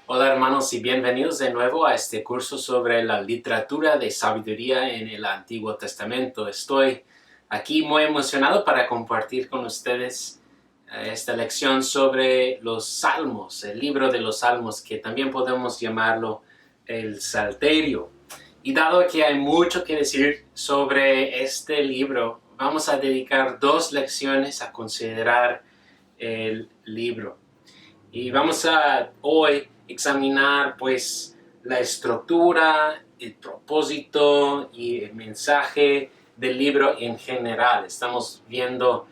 Hola hermanos y bienvenidos de nuevo a este curso sobre la literatura de sabiduría en el Antiguo Testamento. Estoy aquí muy emocionado para compartir con ustedes esta lección sobre los Salmos, el libro de los Salmos, que también podemos llamarlo el Salterio. Y dado que hay mucho que decir sobre este libro, vamos a dedicar 2 lecciones a considerar el libro. Y vamos a hoy examinar pues la estructura, el propósito y el mensaje del libro en general. Estamos viendo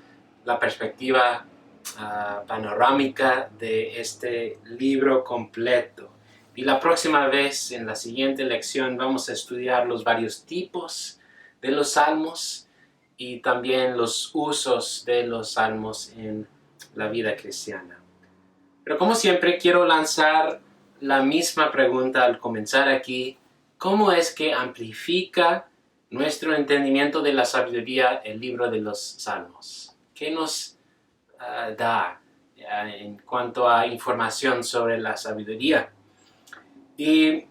la perspectiva panorámica de este libro completo. Y la próxima vez, en la siguiente lección, vamos a estudiar los varios tipos de los salmos y también los usos de los salmos en la vida cristiana. Pero como siempre quiero lanzar la misma pregunta al comenzar aquí. ¿Cómo es que amplifica nuestro entendimiento de la sabiduría el libro de los Salmos? ¿Qué nos da en cuanto a información sobre la sabiduría? Y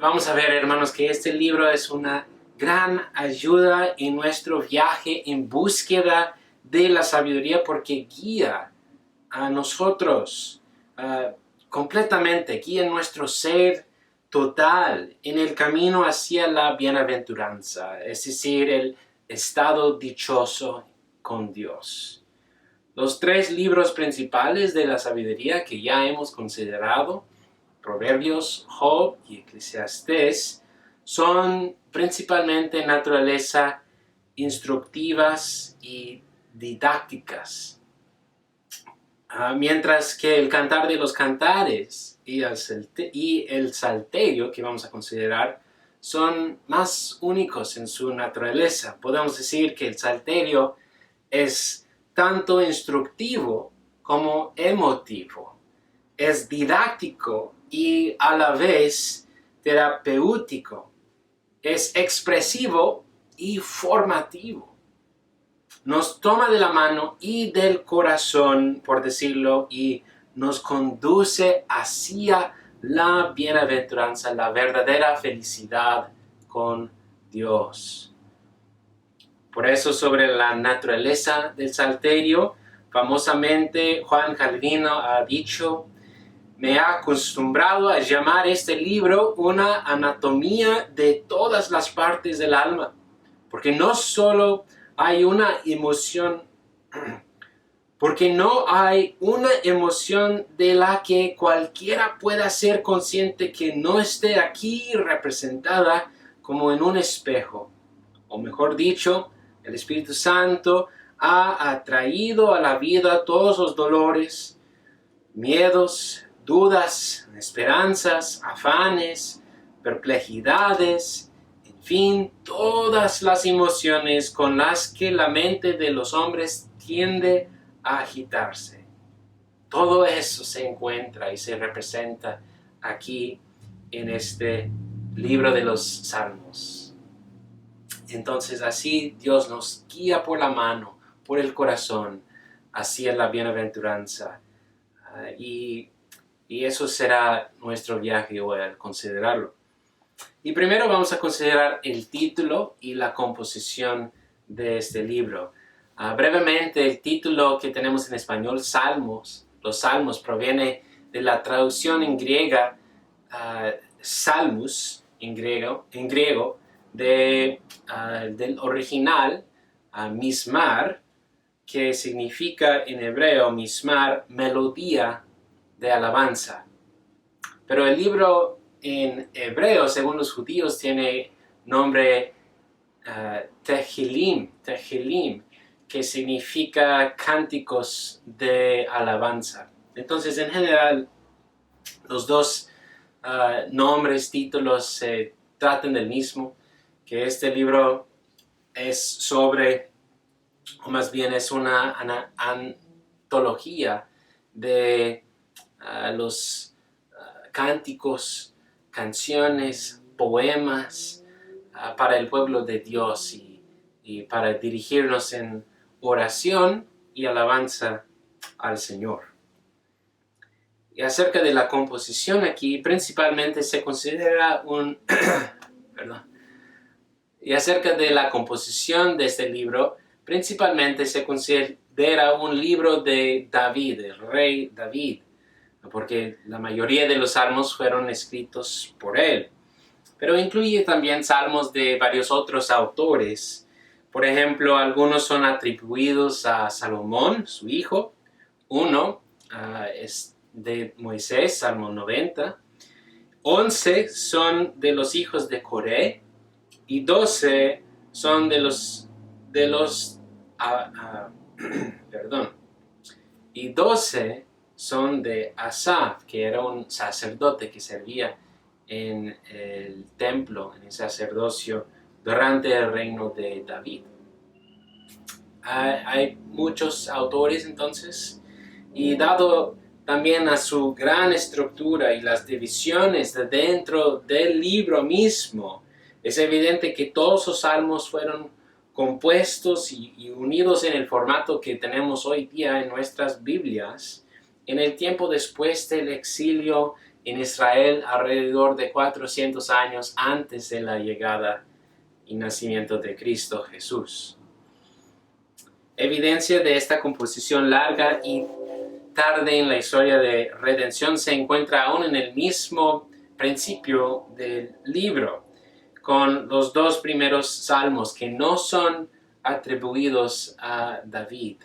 vamos a ver, hermanos, que este libro es una gran ayuda en nuestro viaje en búsqueda de la sabiduría porque guía a nosotros completamente, guía nuestro ser total en el camino hacia la bienaventuranza, es decir, el estado dichoso con Dios. Los 3 libros principales de la sabiduría que ya hemos considerado, Proverbios, Job y Eclesiastés, son principalmente naturaleza instructivas y didácticas. Mientras que el Cantar de los Cantares y el Salterio, que vamos a considerar, son más únicos en su naturaleza. Podemos decir que el Salterio es tanto instructivo como emotivo. Es didáctico y a la vez terapéutico. Es expresivo y formativo. Nos toma de la mano y del corazón, por decirlo, y nos conduce hacia la bienaventuranza, la verdadera felicidad con Dios. Por eso, sobre la naturaleza del Salterio, famosamente Juan Calvino ha dicho: me ha acostumbrado a llamar este libro una anatomía de todas las partes del alma, porque no solo hay una emoción, porque no hay una emoción de la que cualquiera pueda ser consciente que no esté aquí representada como en un espejo. O mejor dicho, el Espíritu Santo ha atraído a la vida todos los dolores, miedos, dudas, esperanzas, afanes, perplejidades, en fin, todas las emociones con las que la mente de los hombres tiende a agitarse. Todo eso se encuentra y se representa aquí en este libro de los Salmos. Entonces así Dios nos guía por la mano, por el corazón, hacia la bienaventuranza. Y eso será nuestro viaje hoy al considerarlo. Y primero vamos a considerar el título y la composición de este libro. Brevemente, el título que tenemos en español, Salmos. Los Salmos proviene de la traducción en griega, Salmus, en griego del original, Mismar, que significa en hebreo Mismar, melodía de alabanza. Pero el libro en hebreo, según los judíos, tiene nombre Tehilim, que significa cánticos de alabanza. Entonces, en general, los dos nombres, títulos se tratan del mismo, que este libro es sobre, o más bien es una antología de los cánticos, canciones, poemas para el pueblo de Dios y para dirigirnos en oración y alabanza al Señor. Y acerca de la composición aquí, principalmente se considera un... perdón. Y acerca de la composición de este libro, principalmente se considera un libro de David, el rey David, porque la mayoría de los salmos fueron escritos por él. Pero incluye también salmos de varios otros autores. Por ejemplo, algunos son atribuidos a Salomón, su hijo. Uno es de Moisés, Salmo 90. 11 son de los hijos de Coré. Y 12 son de los perdón. Y 12 son de Asaf, que era un sacerdote que servía en el templo, en el sacerdocio, durante el reino de David. Hay muchos autores entonces, y dado también a su gran estructura y las divisiones de dentro del libro mismo, es evidente que todos los salmos fueron compuestos y unidos en el formato que tenemos hoy día en nuestras Biblias, en el tiempo después del exilio en Israel, alrededor de 400 años antes de la llegada y nacimiento de Cristo Jesús. Evidencia de esta composición larga y tarde en la historia de redención se encuentra aún en el mismo principio del libro, con los dos primeros salmos que no son atribuidos a David.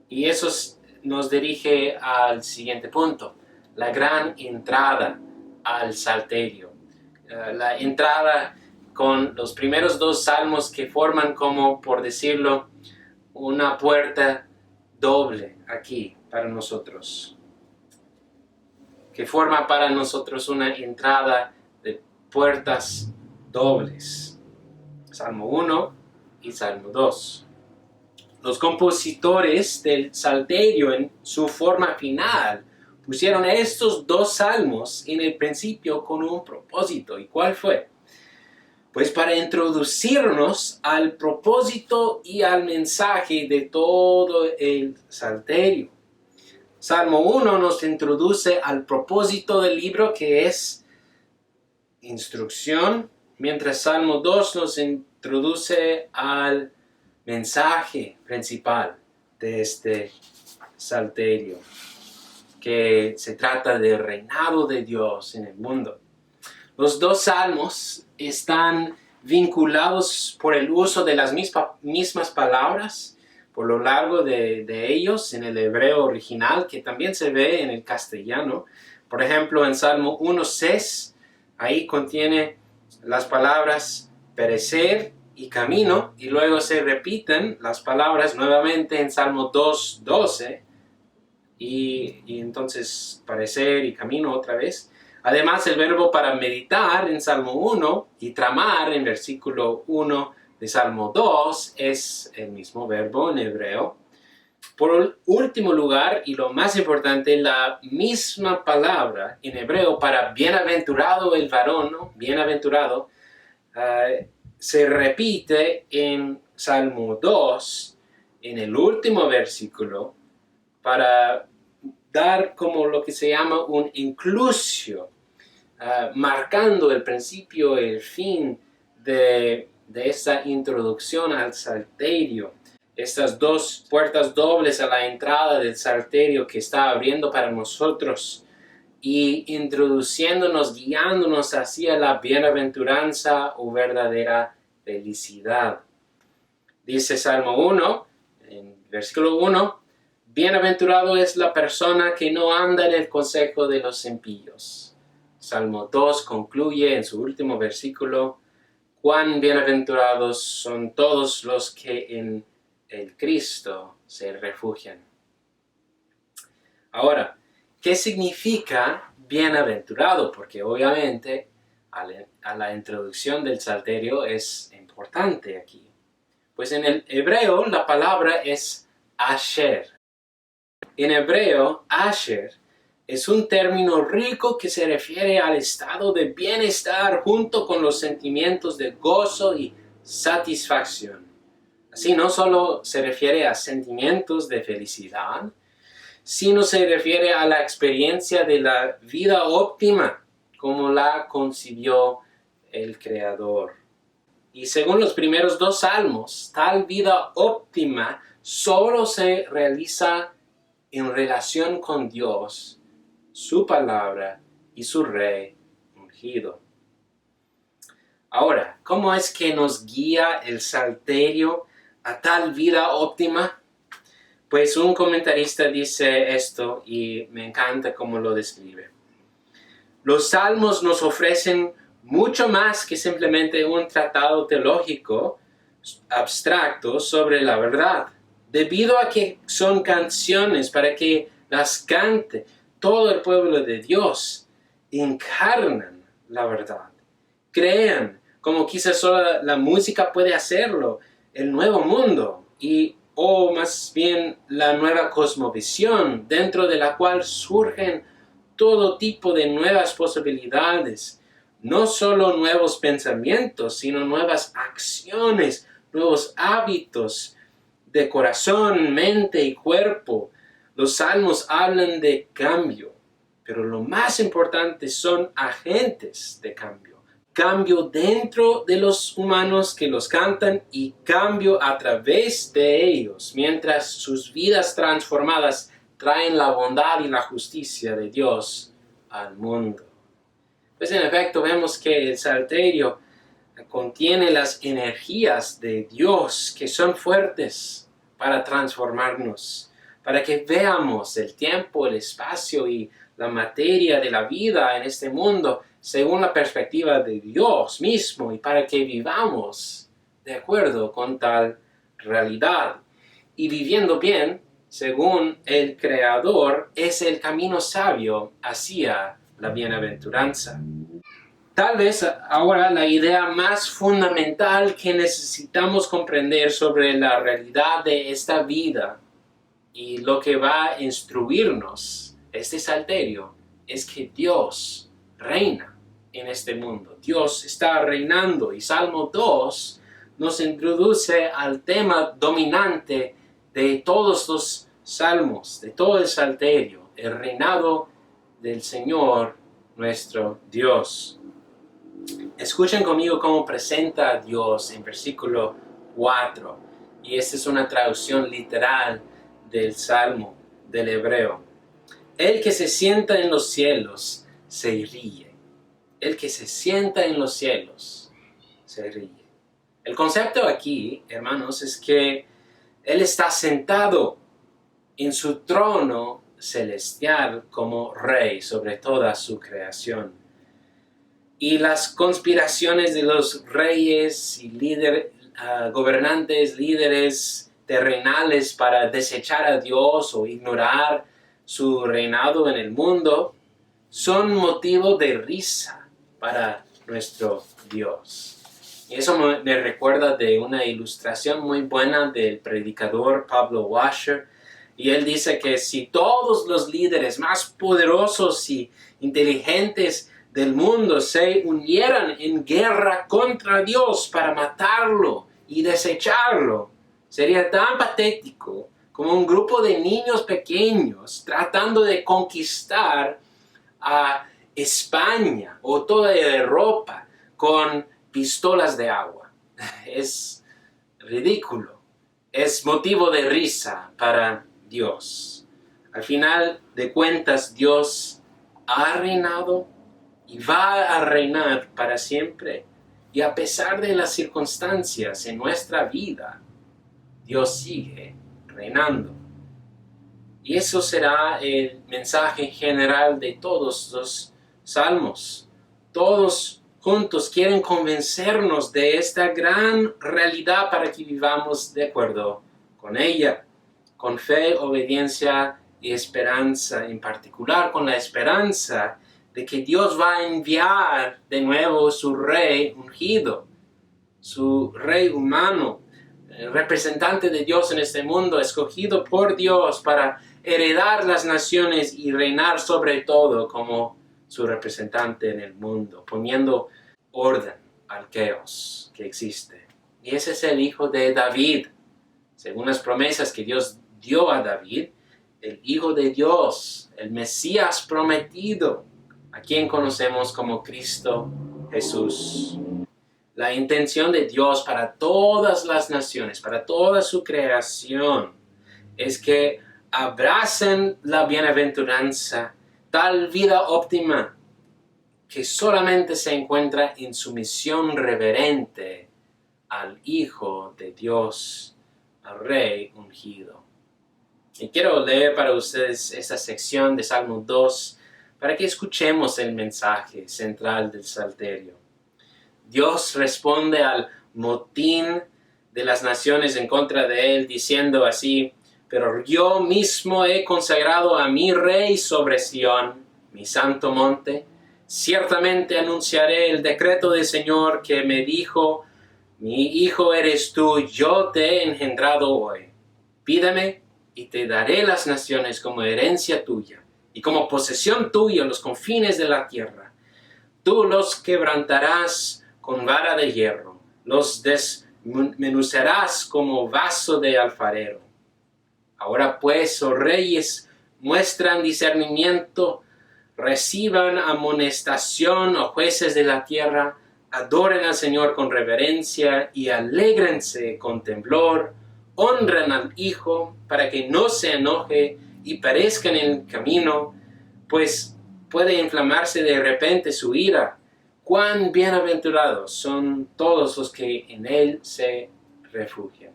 Y eso nos dirige al siguiente punto, la gran entrada al Salterio. La entrada con los primeros dos salmos que forman como, por decirlo, una puerta doble aquí para nosotros, que forma para nosotros una entrada de puertas dobles. Salmo 1 y Salmo 2. Los compositores del Salterio en su forma final pusieron estos dos salmos en el principio con un propósito. ¿Y cuál fue? Pues para introducirnos al propósito y al mensaje de todo el Salterio. Salmo 1 nos introduce al propósito del libro, que es instrucción, mientras Salmo 2 nos introduce al mensaje principal de este Salterio, que se trata del reinado de Dios en el mundo. Los dos salmos están vinculados por el uso de las mismas palabras por lo largo de ellos en el hebreo original, que también se ve en el castellano. Por ejemplo, en Salmo 1:6, ahí contiene las palabras perecer y camino, y luego se repiten las palabras nuevamente en Salmo 2:12, y entonces parecer y camino otra vez. Además, el verbo para meditar en Salmo 1 y tramar en versículo 1 de Salmo 2 es el mismo verbo en hebreo. Por último lugar, y lo más importante, la misma palabra en hebreo para bienaventurado el varón, ¿no? Bienaventurado, se repite en Salmo 2, en el último versículo, para dar como lo que se llama un inclusio, marcando el principio y el fin de esta introducción al Salterio. Estas dos puertas dobles a la entrada del Salterio que está abriendo para nosotros y introduciéndonos, guiándonos hacia la bienaventuranza o verdadera felicidad. Dice Salmo 1, en versículo 1, bienaventurado es la persona que no anda en el consejo de los impíos. Salmo 2 concluye en su último versículo, cuán bienaventurados son todos los que en el Cristo se refugian. Ahora, ¿qué significa bienaventurado? Porque obviamente a la introducción del Salterio es importante aquí. Pues en el hebreo la palabra es asher. En hebreo, asher es un término rico que se refiere al estado de bienestar junto con los sentimientos de gozo y satisfacción. Así no solo se refiere a sentimientos de felicidad, sino se refiere a la experiencia de la vida óptima, como la concibió el Creador. Y según los primeros dos salmos, tal vida óptima solo se realiza en relación con Dios, su palabra y su Rey ungido. Ahora, ¿cómo es que nos guía el Salterio a tal vida óptima? Pues un comentarista dice esto y me encanta cómo lo describe. Los salmos nos ofrecen mucho más que simplemente un tratado teológico abstracto sobre la verdad, debido a que son canciones para que las cante todo el pueblo de Dios. Encarnan la verdad, crean, como quizás solo la música puede hacerlo, el nuevo mundo o más bien la nueva cosmovisión dentro de la cual surgen todo tipo de nuevas posibilidades, no solo nuevos pensamientos, sino nuevas acciones, nuevos hábitos de corazón, mente y cuerpo. Los salmos hablan de cambio, pero lo más importante son agentes de cambio. Cambio dentro de los humanos que los cantan y cambio a través de ellos, mientras sus vidas transformadas traen la bondad y la justicia de Dios al mundo. Pues en efecto vemos que el Salterio contiene las energías de Dios que son fuertes para transformarnos, para que veamos el tiempo, el espacio y la materia de la vida en este mundo según la perspectiva de Dios mismo y para que vivamos de acuerdo con tal realidad. Y viviendo bien, según el Creador, es el camino sabio hacia la bienaventuranza. Tal vez ahora la idea más fundamental que necesitamos comprender sobre la realidad de esta vida y lo que va a instruirnos este salterio es que Dios reina en este mundo. Dios está reinando y Salmo 2 nos introduce al tema dominante de todos los salmos, de todo el salterio, el reinado del Señor nuestro Dios. Escuchen conmigo cómo presenta a Dios en versículo 4, y esta es una traducción literal del Salmo del hebreo. El que se sienta en los cielos se ríe. El que se sienta en los cielos se ríe. El concepto aquí, hermanos, es que Él está sentado en su trono celestial como rey sobre toda su creación. Y las conspiraciones de los reyes y gobernantes, líderes terrenales para desechar a Dios o ignorar su reinado en el mundo son motivo de risa para nuestro Dios. Y eso me recuerda de una ilustración muy buena del predicador Pablo Washer. Y él dice que si todos los líderes más poderosos y inteligentes del mundo se unieran en guerra contra Dios para matarlo y desecharlo, sería tan patético como un grupo de niños pequeños tratando de conquistar a España o toda Europa con pistolas de agua. Es ridículo, es motivo de risa para Dios. Al final de cuentas, Dios ha reinado y va a reinar para siempre. Y a pesar de las circunstancias en nuestra vida, Dios sigue reinando. Y eso será el mensaje general de todos los salmos. Todos juntos quieren convencernos de esta gran realidad para que vivamos de acuerdo con ella, con fe, obediencia y esperanza, en particular con la esperanza de que Dios va a enviar de nuevo su rey ungido, su rey humano, representante de Dios en este mundo, escogido por Dios para heredar las naciones y reinar sobre todo como su representante en el mundo, poniendo orden al caos que existe. Y ese es el hijo de David. Según las promesas que Dios dio a David, el Hijo de Dios, el Mesías prometido, a quien conocemos como Cristo Jesús. La intención de Dios para todas las naciones, para toda su creación, es que abracen la bienaventuranza, tal vida óptima que solamente se encuentra en sumisión reverente al Hijo de Dios, al Rey ungido. Y quiero leer para ustedes esta sección de Salmo 2 para que escuchemos el mensaje central del Salterio. Dios responde al motín de las naciones en contra de él, diciendo así: pero yo mismo he consagrado a mi Rey sobre Sión, mi santo monte. Ciertamente anunciaré el decreto del Señor que me dijo: mi hijo eres tú, yo te he engendrado hoy. Pídeme y te daré las naciones como herencia tuya, y como posesión tuya los confines de la tierra. Tú los quebrantarás con vara de hierro, los desmenuzarás como vaso de alfarero. Ahora pues, oh reyes, muestran discernimiento, reciban amonestación, oh jueces de la tierra, adoren al Señor con reverencia y alégrense con temblor, honren al Hijo para que no se enoje y perezcan en el camino, pues puede inflamarse de repente su ira. Cuán bienaventurados son todos los que en Él se refugian.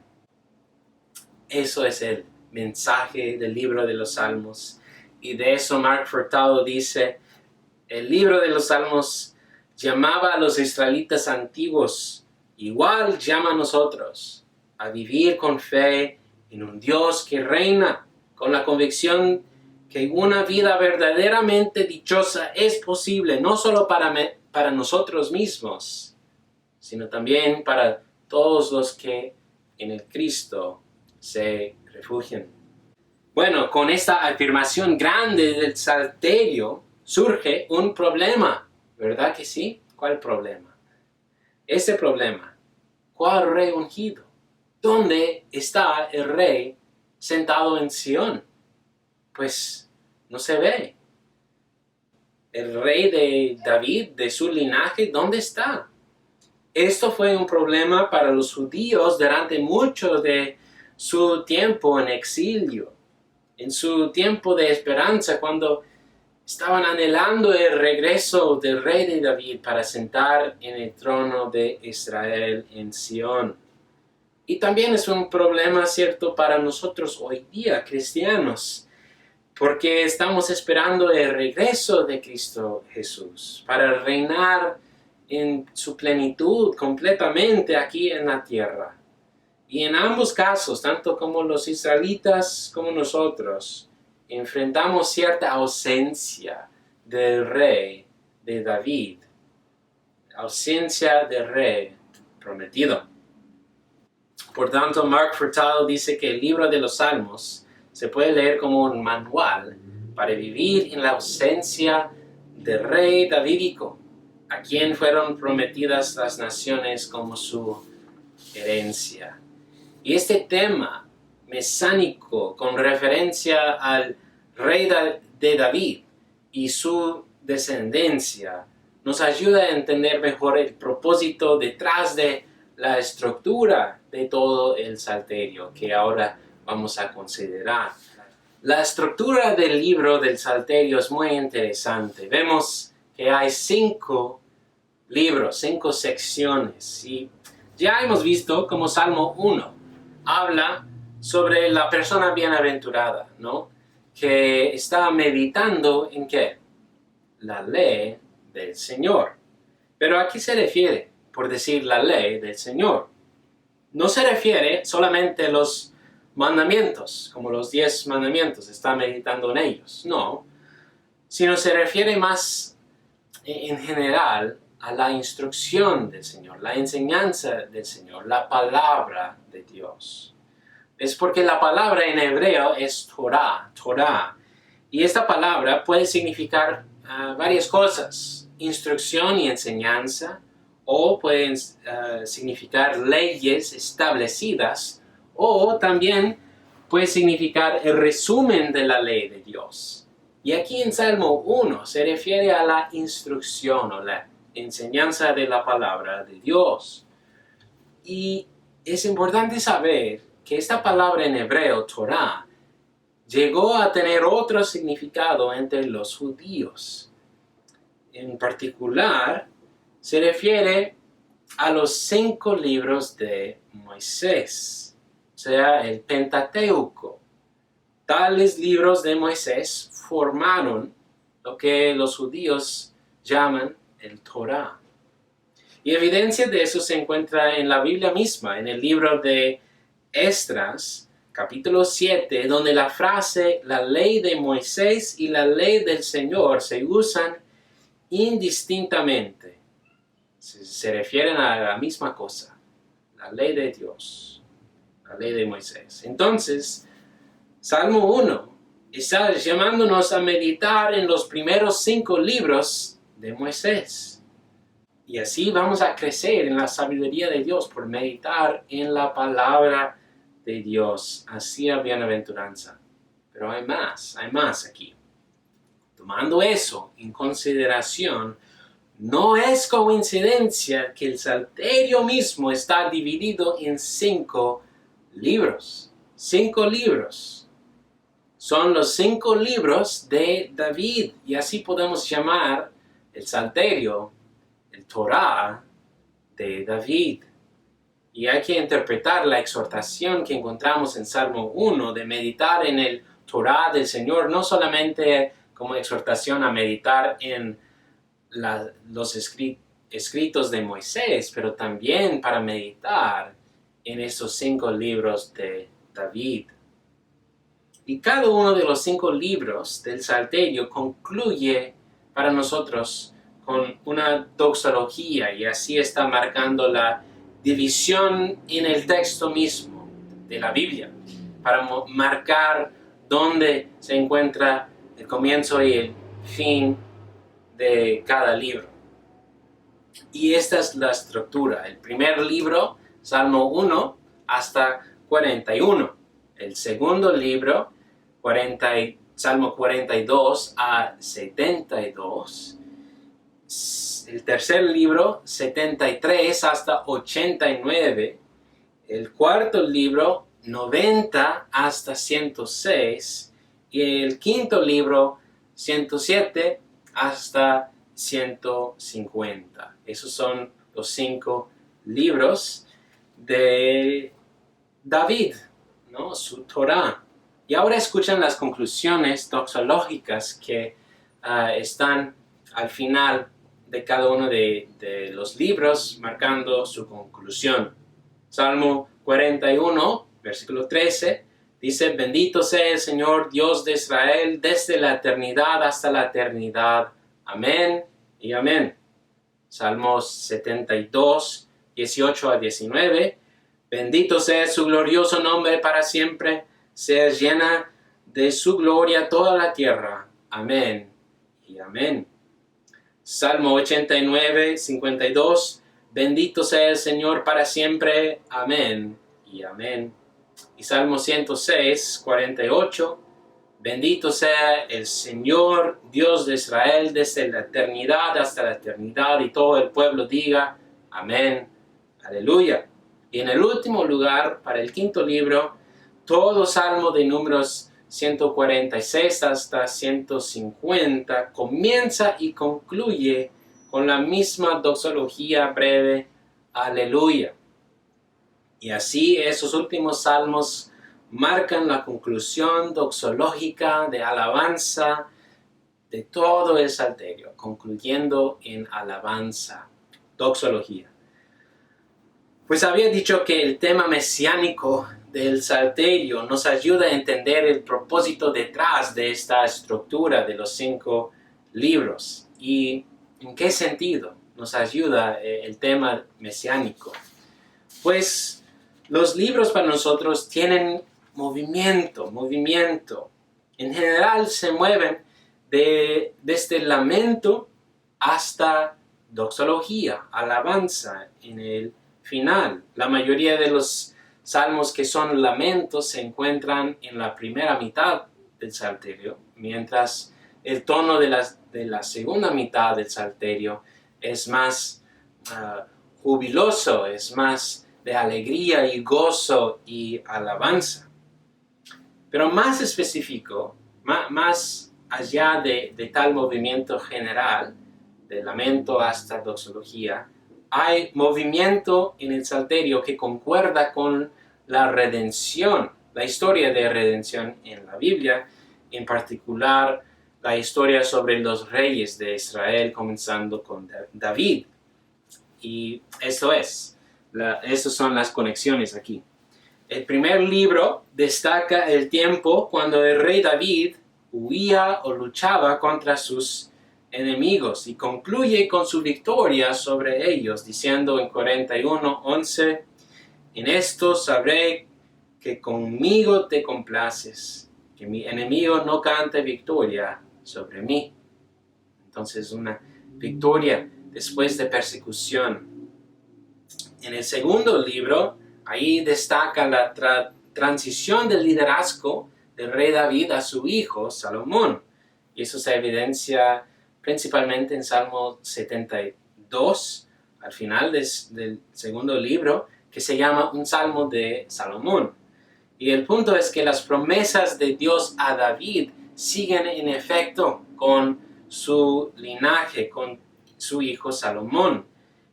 Eso es el mensaje del libro de los Salmos. Y de eso Mark Furtado dice: el libro de los Salmos llamaba a los israelitas antiguos, igual llama a nosotros, a vivir con fe en un Dios que reina, con la convicción que una vida verdaderamente dichosa es posible, no solo para nosotros mismos, sino también para todos los que en el Cristo se refugian. Bueno, con esta afirmación grande del Salterio surge un problema, ¿verdad que sí? ¿Cuál problema? Ese problema, ¿cuál rey ungido? ¿Dónde está el rey sentado en Sión? Pues no se ve. El rey de David, de su linaje, ¿dónde está? Esto fue un problema para los judíos durante mucho de su tiempo en exilio, en su tiempo de esperanza, cuando estaban anhelando el regreso del rey de David para sentar en el trono de Israel en Sión. Y también es un problema cierto para nosotros hoy día, cristianos, porque estamos esperando el regreso de Cristo Jesús para reinar en su plenitud completamente aquí en la tierra. Y en ambos casos, tanto como los israelitas como nosotros, enfrentamos cierta ausencia del rey de David, ausencia del rey prometido. Por tanto, Mark Furtado dice que el libro de los Salmos se puede leer como un manual para vivir en la ausencia del rey davídico, a quien fueron prometidas las naciones como su herencia. Y este tema mesánico con referencia al rey de David y su descendencia nos ayuda a entender mejor el propósito detrás de la estructura de todo el Salterio que ahora vamos a considerar. La estructura del libro del Salterio es muy interesante. Vemos que hay 5 libros, 5 secciones. Y ya hemos visto como Salmo 1 habla sobre la persona bienaventurada, ¿no? Que está meditando en ¿qué? La ley del Señor. Pero ¿a qué se refiere por decir la ley del Señor? No se refiere solamente a los mandamientos, como los 10 mandamientos, está meditando en ellos, no, sino se refiere más en general a la instrucción del Señor, la enseñanza del Señor, la palabra de Dios. Es porque la palabra en hebreo es Torah, y esta palabra puede significar varias cosas: instrucción y enseñanza, o pueden significar leyes establecidas, o también puede significar el resumen de la ley de Dios. Y aquí en Salmo 1 se refiere a la instrucción o la enseñanza de la palabra de Dios. Y es importante saber que esta palabra en hebreo, Torah, llegó a tener otro significado entre los judíos. En particular, se refiere a los 5 libros de Moisés, o sea, el Pentateuco. Tales libros de Moisés formaron lo que los judíos llaman el Torah. Y evidencia de eso se encuentra en la Biblia misma, en el libro de Esdras, capítulo 7, donde la frase la ley de Moisés y la ley del Señor se usan indistintamente. Se refieren a la misma cosa, la ley de Dios, la ley de Moisés. Entonces, Salmo 1 está llamándonos a meditar en los primeros 5 libros de Moisés. Y así vamos a crecer en la sabiduría de Dios por meditar en la palabra de Dios. Así es bienaventuranza. Pero hay más aquí. Tomando eso en consideración, no es coincidencia que el Salterio mismo está dividido en 5 libros. 5 libros. Son los 5 libros de David. Y así podemos llamar el Salterio el Torah de David. Y hay que interpretar la exhortación que encontramos en Salmo 1 de meditar en el Torah del Señor, no solamente como exhortación a meditar en los escritos de Moisés, pero también para meditar en esos 5 libros de David. Y cada uno de los 5 libros del Salterio concluye para nosotros con una doxología, y así está marcando la división en el texto mismo de la Biblia, para marcar dónde se encuentra el comienzo y el fin de cada libro. Y esta es la estructura. El primer libro, Salmo 1 hasta 41. El segundo libro, Salmo 42 a 72. El tercer libro, 73 hasta 89. El cuarto libro, 90 hasta 106. Y el quinto libro, 107 hasta 150. Esos son los 5 libros de David, ¿no? Su Torah. Y ahora escuchan las conclusiones doxológicas que están al final de cada uno de los libros, marcando su conclusión. Salmo 41, versículo 13, dice: bendito sea el Señor Dios de Israel desde la eternidad hasta la eternidad. Amén y amén. Salmos 72, 18 a 19, bendito sea su glorioso nombre para siempre, sea llena de su gloria toda la tierra. Amén y amén. Salmo 89, 52, bendito sea el Señor para siempre. Amén y amén. Y Salmo 106, 48, bendito sea el Señor Dios de Israel desde la eternidad hasta la eternidad. Y todo el pueblo diga, amén, aleluya. Y en el último lugar, para el quinto libro, todo Salmo de Números 146 hasta 150 comienza y concluye con la misma doxología breve, aleluya. Y así esos últimos salmos marcan la conclusión doxológica de alabanza de todo el Salterio, concluyendo en alabanza, doxología. Pues había dicho que el tema mesiánico del Salterio nos ayuda a entender el propósito detrás de esta estructura de los 5 libros. ¿Y en qué sentido nos ayuda el tema mesiánico? Pues los libros para nosotros tienen movimiento. En general se mueven desde el lamento hasta doxología, alabanza en el final. La mayoría de los salmos que son lamentos se encuentran en la primera mitad del Salterio, mientras el tono de la segunda mitad del Salterio es más jubiloso, es más de alegría y gozo y alabanza. Pero más específico, más allá de tal movimiento general, de lamento hasta doxología, hay movimiento en el Salterio que concuerda con la redención, la historia de redención en la Biblia, en particular la historia sobre los reyes de Israel, comenzando con David. Y esas son las conexiones aquí. El primer libro destaca el tiempo cuando el rey David huía o luchaba contra sus enemigos y concluye con su victoria sobre ellos, diciendo en 41:11, en esto sabré que conmigo te complaces, que mi enemigo no cante victoria sobre mí. Entonces una victoria después de persecución. En el segundo libro, ahí destaca la transición del liderazgo del rey David a su hijo Salomón. Y eso se evidencia principalmente en Salmo 72, al final del segundo libro, que se llama un Salmo de Salomón. Y el punto es que las promesas de Dios a David siguen en efecto con su linaje, con su hijo Salomón.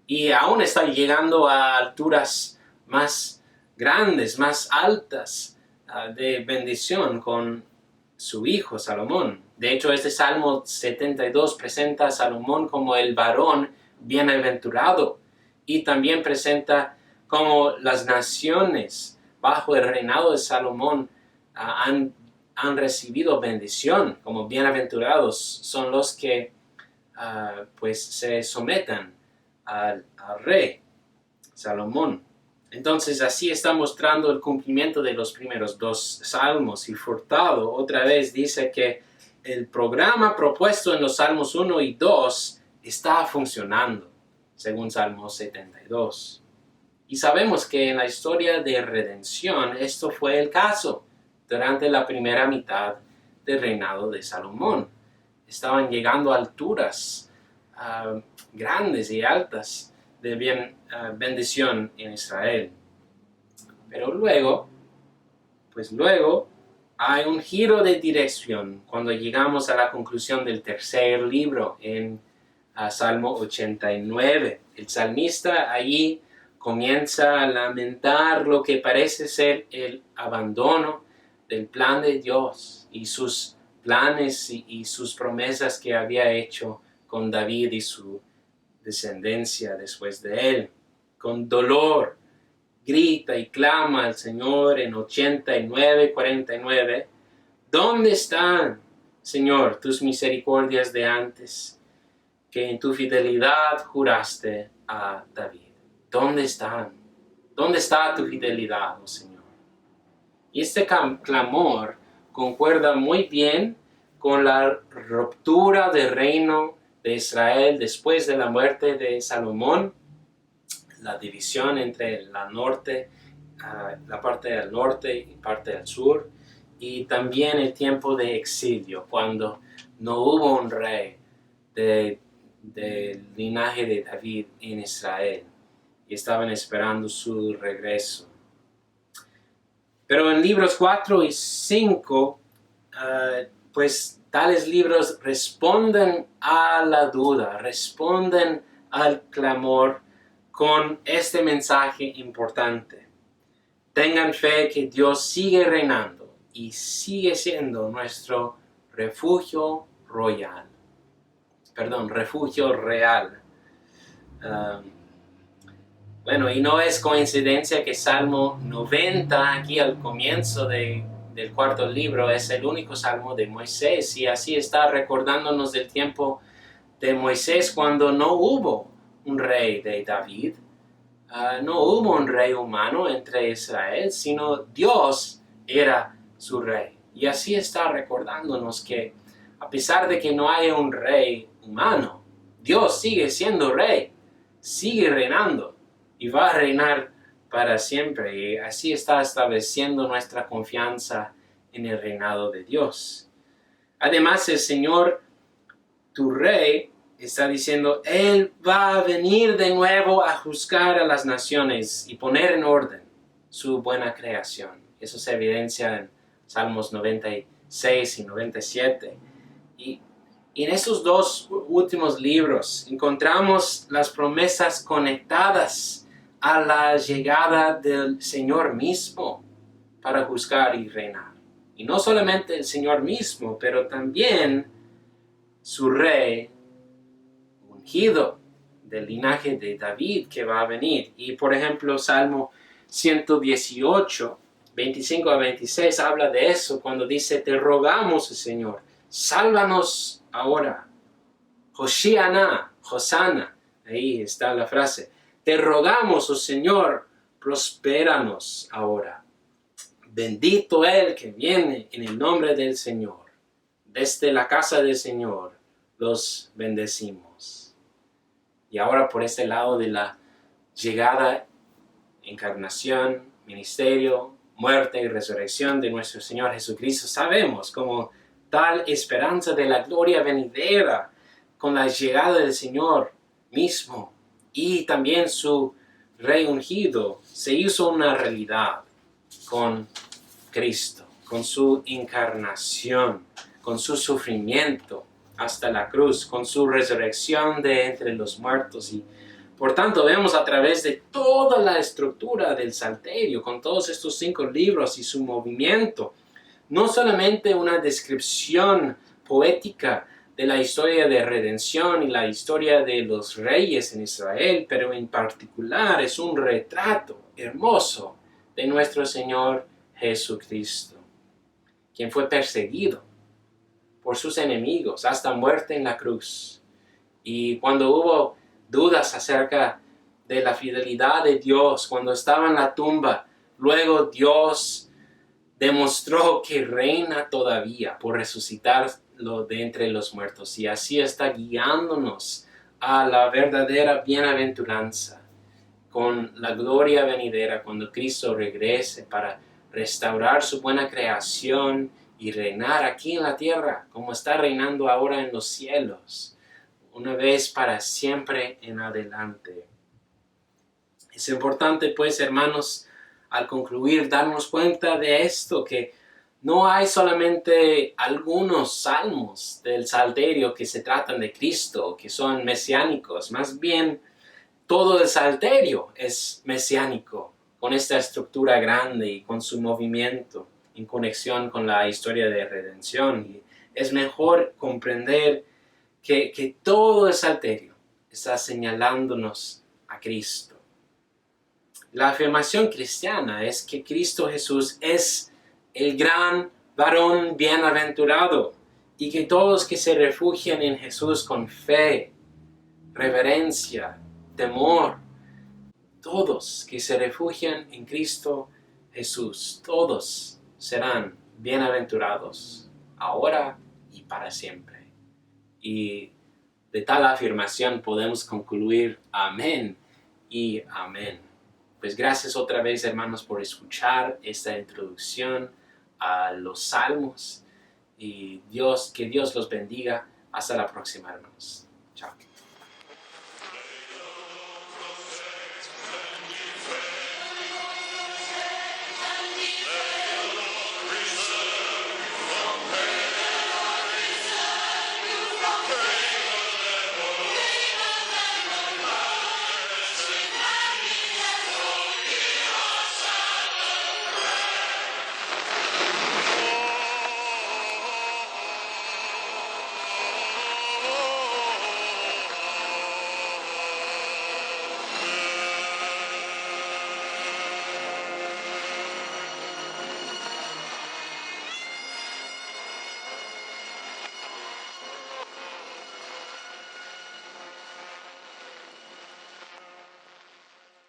Y aún está llegando a alturas más grandes, más altas de bendición con su hijo Salomón. De hecho, este Salmo 72 presenta a Salomón como el varón bienaventurado y también presenta como las naciones bajo el reinado de Salomón han recibido bendición, como bienaventurados son los que pues se sometan al rey Salomón. Entonces así está mostrando el cumplimiento de los primeros dos salmos. Y Furtado otra vez dice que el programa propuesto en los salmos 1 y 2 está funcionando, según Salmo 72. Y sabemos que en la historia de redención esto fue el caso durante la primera mitad del reinado de Salomón. Estaban llegando a alturas grandes y altas de bendición en Israel. Pero luego hay un giro de dirección cuando llegamos a la conclusión del tercer libro en Salmo 89. El salmista allí comienza a lamentar lo que parece ser el abandono del plan de Dios y sus planes y sus promesas que había hecho con David y su descendencia después de él. Con dolor grita y clama al Señor en 89:49. ¿Dónde están, Señor, tus misericordias de antes, que en tu fidelidad juraste a David? ¿Dónde están? ¿Dónde está tu fidelidad, oh Señor? Y este clamor concuerda muy bien con la ruptura del reino de Israel después de la muerte de Salomón, la división entre la parte del norte y parte del sur, y también el tiempo de exilio, cuando no hubo un rey del linaje de David en Israel y estaban esperando su regreso. Pero en libros 4 y 5, pues tales libros responden a la duda, responden al clamor con este mensaje importante. Tengan fe que Dios sigue reinando y sigue siendo nuestro refugio real. Bueno, y no es coincidencia que Salmo 90, aquí al comienzo del cuarto libro, es el único salmo de Moisés, y así está recordándonos del tiempo de Moisés cuando no hubo un rey de David, no hubo un rey humano entre Israel, sino Dios era su rey. Y así está recordándonos que a pesar de que no haya un rey humano, Dios sigue siendo rey, sigue reinando y va a reinar para siempre. Y así está estableciendo nuestra confianza en el reinado de Dios. Además, el Señor, tu Rey, está diciendo, Él va a venir de nuevo a juzgar a las naciones y poner en orden su buena creación. Eso se evidencia en Salmos 96 y 97. Y en esos dos últimos libros encontramos las promesas conectadas a la llegada del Señor mismo para juzgar y reinar. Y no solamente el Señor mismo, pero también su Rey ungido del linaje de David que va a venir. Y por ejemplo, Salmo 118, 25 a 26 habla de eso cuando dice, te rogamos, Señor, sálvanos ahora. Hoshiana, Hosana, ahí está la frase. Te rogamos, oh Señor, prospéranos ahora. Bendito el que viene en el nombre del Señor. Desde la casa del Señor los bendecimos. Y ahora por este lado de la llegada, encarnación, ministerio, muerte y resurrección de nuestro Señor Jesucristo, sabemos como tal esperanza de la gloria venidera con la llegada del Señor mismo y también su Rey ungido se hizo una realidad con Cristo, con su encarnación, con su sufrimiento hasta la cruz, con su resurrección de entre los muertos. Y por tanto vemos a través de toda la estructura del Salterio, con todos estos 5 libros y su movimiento, no solamente una descripción poética de la historia de redención y la historia de los reyes en Israel, pero en particular es un retrato hermoso de nuestro Señor Jesucristo, quien fue perseguido por sus enemigos hasta muerte en la cruz. Y cuando hubo dudas acerca de la fidelidad de Dios, cuando estaba en la tumba, luego Dios demostró que reina todavía por resucitarlo de entre los muertos. Y así está guiándonos a la verdadera bienaventuranza, con la gloria venidera, cuando Cristo regrese para restaurar su buena creación y reinar aquí en la tierra, como está reinando ahora en los cielos, una vez para siempre en adelante. Es importante, pues, hermanos, al concluir, darnos cuenta de esto, que no hay solamente algunos salmos del Salterio que se tratan de Cristo, que son mesiánicos, más bien todo el Salterio es mesiánico, con esta estructura grande y con su movimiento en conexión con la historia de redención. Y es mejor comprender que todo el Salterio está señalándonos a Cristo. La afirmación cristiana es que Cristo Jesús es el gran varón bienaventurado y que todos que se refugian en Jesús con fe, reverencia, temor, todos que se refugian en Cristo Jesús, todos serán bienaventurados, ahora y para siempre. Y de tal afirmación podemos concluir amén y amén. Pues gracias otra vez, hermanos, por escuchar esta introducción a los salmos. Y que Dios los bendiga. Hasta la próxima, hermanos. Chao.